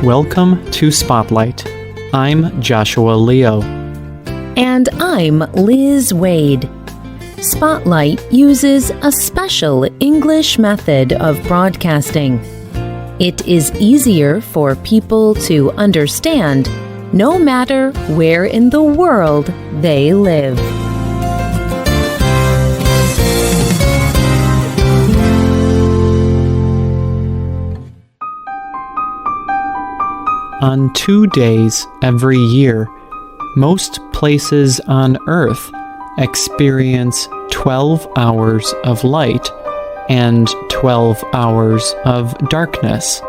Welcome to Spotlight. I'm Joshua Leo. And I'm Liz Wade. Spotlight uses a special English method of broadcasting. It is easier for people to understand no matter where in the world they live. On 2 days every year, most places on Earth experience 12 hours of light and 12 hours of darkness.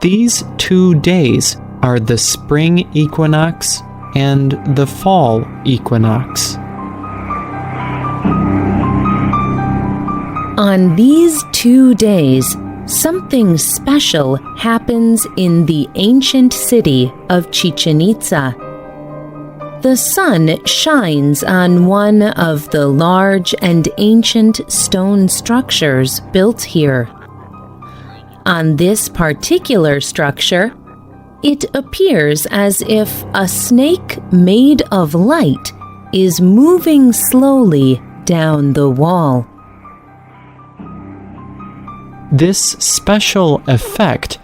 These 2 days are the spring equinox and the fall equinox. On these 2 days, something special happens in the ancient city of Chichen Itza. The sun shines on one of the large and ancient stone structures built here. On this particular structure, it appears as if a snake made of light is moving slowly down the wall. This special effect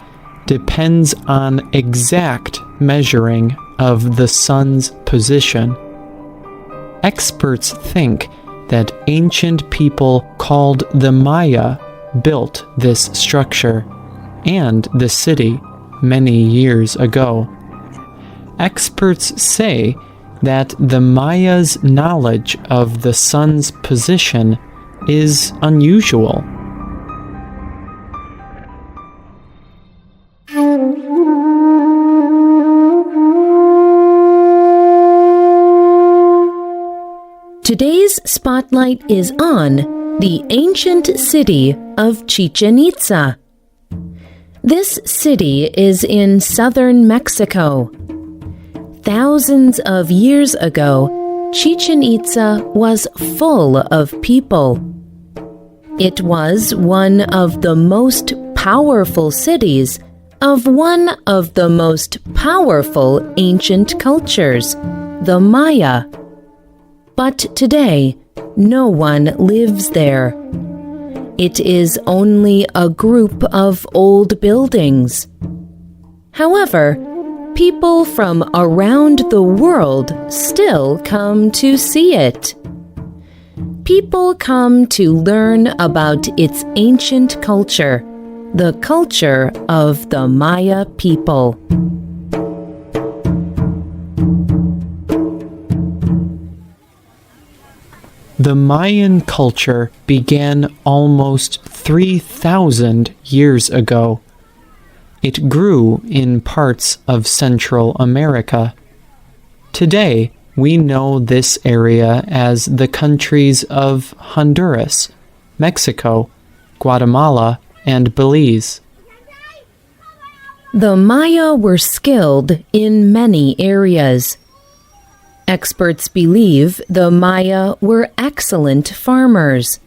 depends on exact measuring of the sun's position. Experts think that ancient people called the Maya built this structure and the city many years ago. Experts say that the Maya's knowledge of the sun's position is unusual. Today's spotlight is on the ancient city of Chichen Itza. This city is in southern Mexico. Thousands of years ago, Chichen Itza was full of people. It was one of the most powerful cities of one of the most powerful ancient cultures, the Maya. But today, no one lives there. It is only a group of old buildings. However, people from around the world still come to see it. People come to learn about its ancient culture, the culture of the Maya people. The Mayan culture began almost 3,000 years ago. It grew in parts of Central America. Today, we know this area as the countries of Honduras, Mexico, Guatemala, and Belize. The Maya were skilled in many areas. Experts believe the Maya were excellent farmers.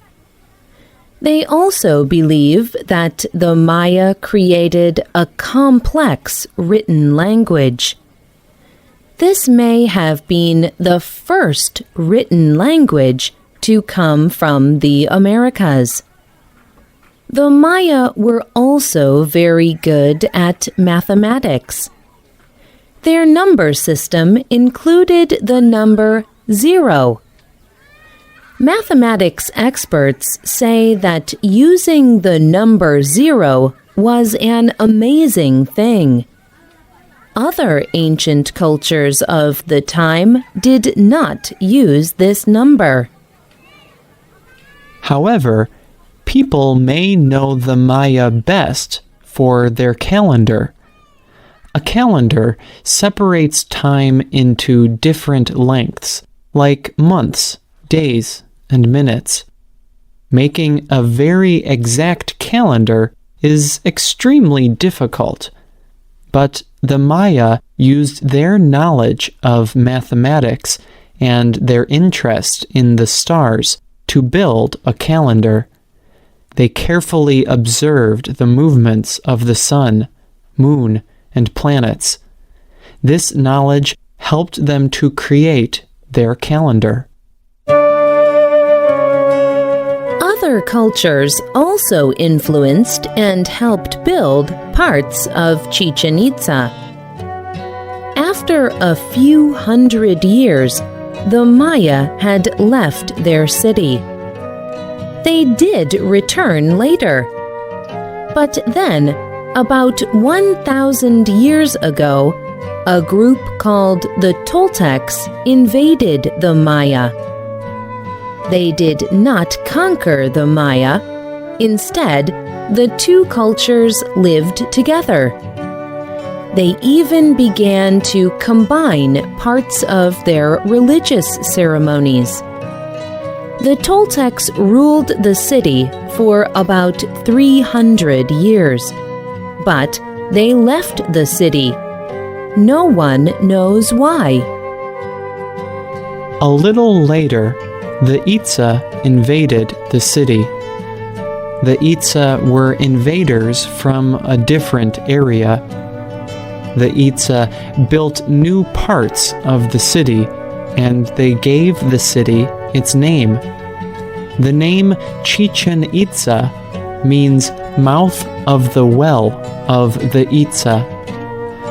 They also believe that the Maya created a complex written language. This may have been the first written language to come from the Americas. The Maya were also very good at mathematics. Their number system included the number 0. Mathematics experts say that using the number 0 was an amazing thing. Other ancient cultures of the time did not use this number. However, people may know the Maya best for their calendar. A calendar separates time into different lengths, like months, days, and minutes. Making a very exact calendar is extremely difficult, but the Maya used their knowledge of mathematics and their interest in the stars to build a calendar. They carefully observed the movements of the sun, moon, and planets. This knowledge helped them to create their calendar. Other cultures also influenced and helped build parts of Chichen Itza. After a few hundred years, the Maya had left their city. They did return later. But then, about 1,000 years ago, a group called the Toltecs invaded the Maya. They did not conquer the Maya. Instead, the two cultures lived together. They even began to combine parts of their religious ceremonies. The Toltecs ruled the city for about 300 years, but they left the city. No one knows why. A little later, the Itza invaded the city. The Itza were invaders from a different area. The Itza built new parts of the city, and they gave the city its name. The name Chichen Itza means mouth of the well of the Itza.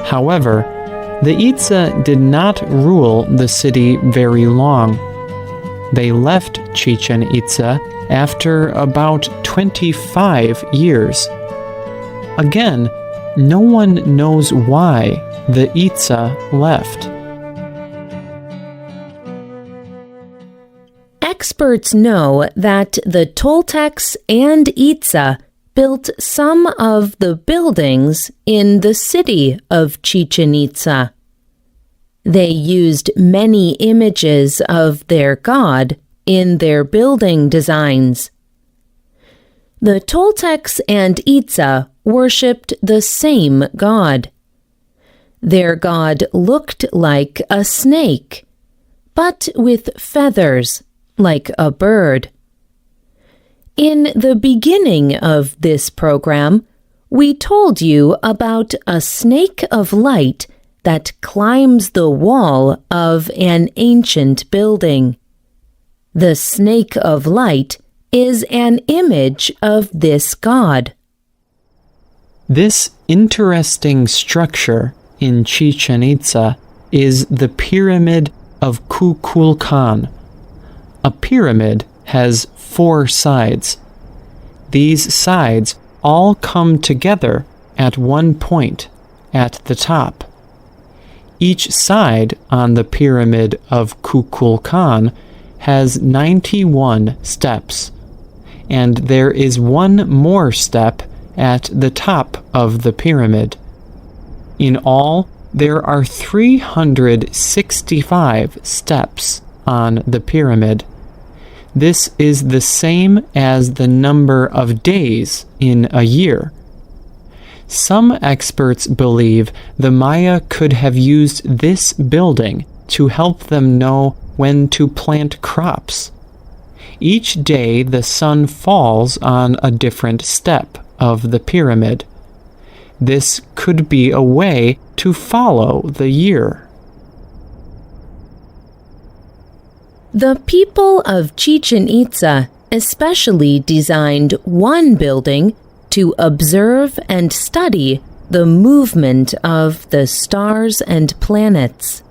However, the Itza did not rule the city very long. They left Chichen Itza after about 25 years. Again, no one knows why the Itza left. Experts know that the Toltecs and Itza built some of the buildings in the city of Chichen Itza. They used many images of their god in their building designs. The Toltecs and Itza worshipped the same god. Their god looked like a snake, but with feathers, like a bird. In the beginning of this program, we told you about a snake of light that climbs the wall of an ancient building. The snake of light is an image of this god. This interesting structure in Chichen Itza is the Pyramid of Kukulkan. A pyramid has 4 sides. These sides all come together at one point, at the top. Each side on the Pyramid of Kukulkan has 91 steps, and there is one more step at the top of the pyramid. In all, there are 365 steps on the pyramid. This is the same as the number of days in a year. Some experts believe the Maya could have used this building to help them know when to plant crops. Each day the sun falls on a different step of the pyramid. This could be a way to follow the year. The people of Chichen Itza especially designed one building to observe and study the movement of the stars and planets.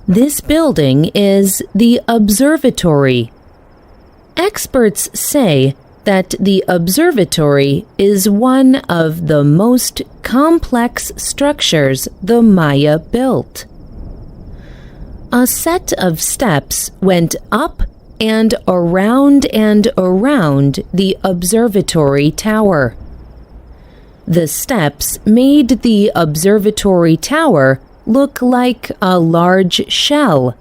This building is the observatory. Experts say that the observatory is one of the most complex structures the Maya built. A set of steps went up and around the observatory tower. The steps made the observatory tower look like a large shell,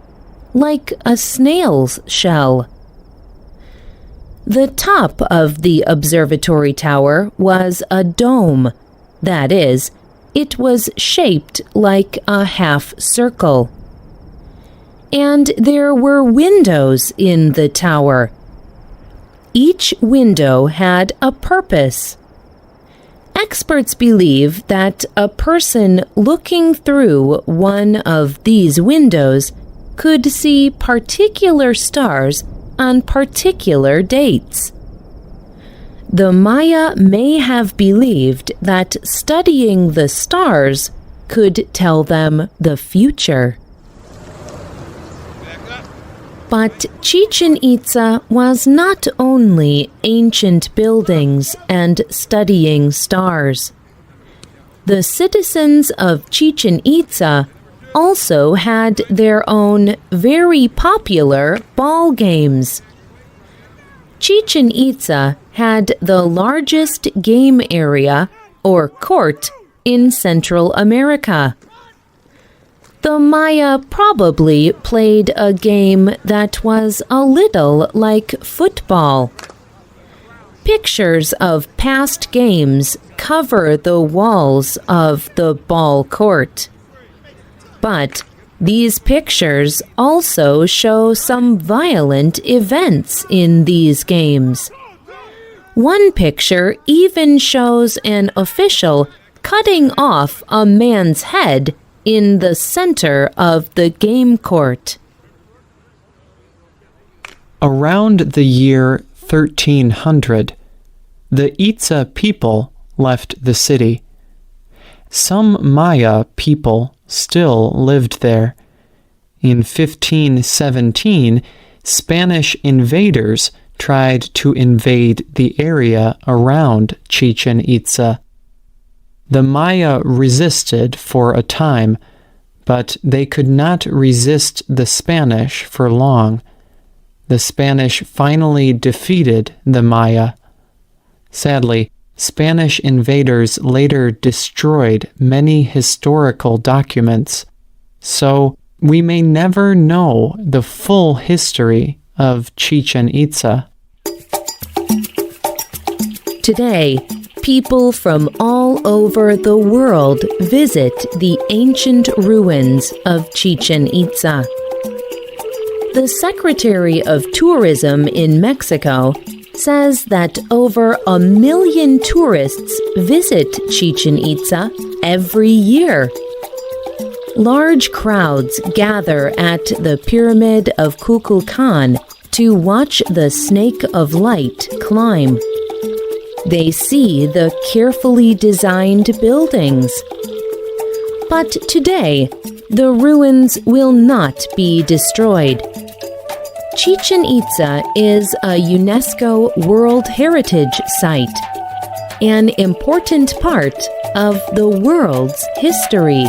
like a snail's shell. The top of the observatory tower was a dome. That is, it was shaped like a half circle. And there were windows in the tower. Each window had a purpose. Experts believe that a person looking through one of these windows could see particular stars on particular dates. The Maya may have believed that studying the stars could tell them the future. But Chichen Itza was not only ancient buildings and studying stars. The citizens of Chichen Itza also had their own very popular ball games. Chichen Itza had the largest game area, or court, in Central America. The Maya probably played a game that was a little like football. Pictures of past games cover the walls of the ball court. But these pictures also show some violent events in these games. One picture even shows an official cutting off a man's head in the center of the game court. Around the year 1300, the Itza people left the city. Some Maya people still lived there. In 1517, Spanish invaders tried to invade the area around Chichen Itza. The Maya resisted for a time, but they could not resist the Spanish for long. The Spanish finally defeated the Maya. Sadly, Spanish invaders later destroyed many historical documents, so we may never know the full history of Chichen Itza. Today, people from all over the world visit the ancient ruins of Chichen Itza. The Secretary of Tourism in Mexico says that over 1 million tourists visit Chichen Itza every year. Large crowds gather at the Pyramid of Kukulkan to watch the Snake of Light climb. They see the carefully designed buildings. But today, the ruins will not be destroyed. Chichen Itza is a UNESCO World Heritage Site, an important part of the world's history.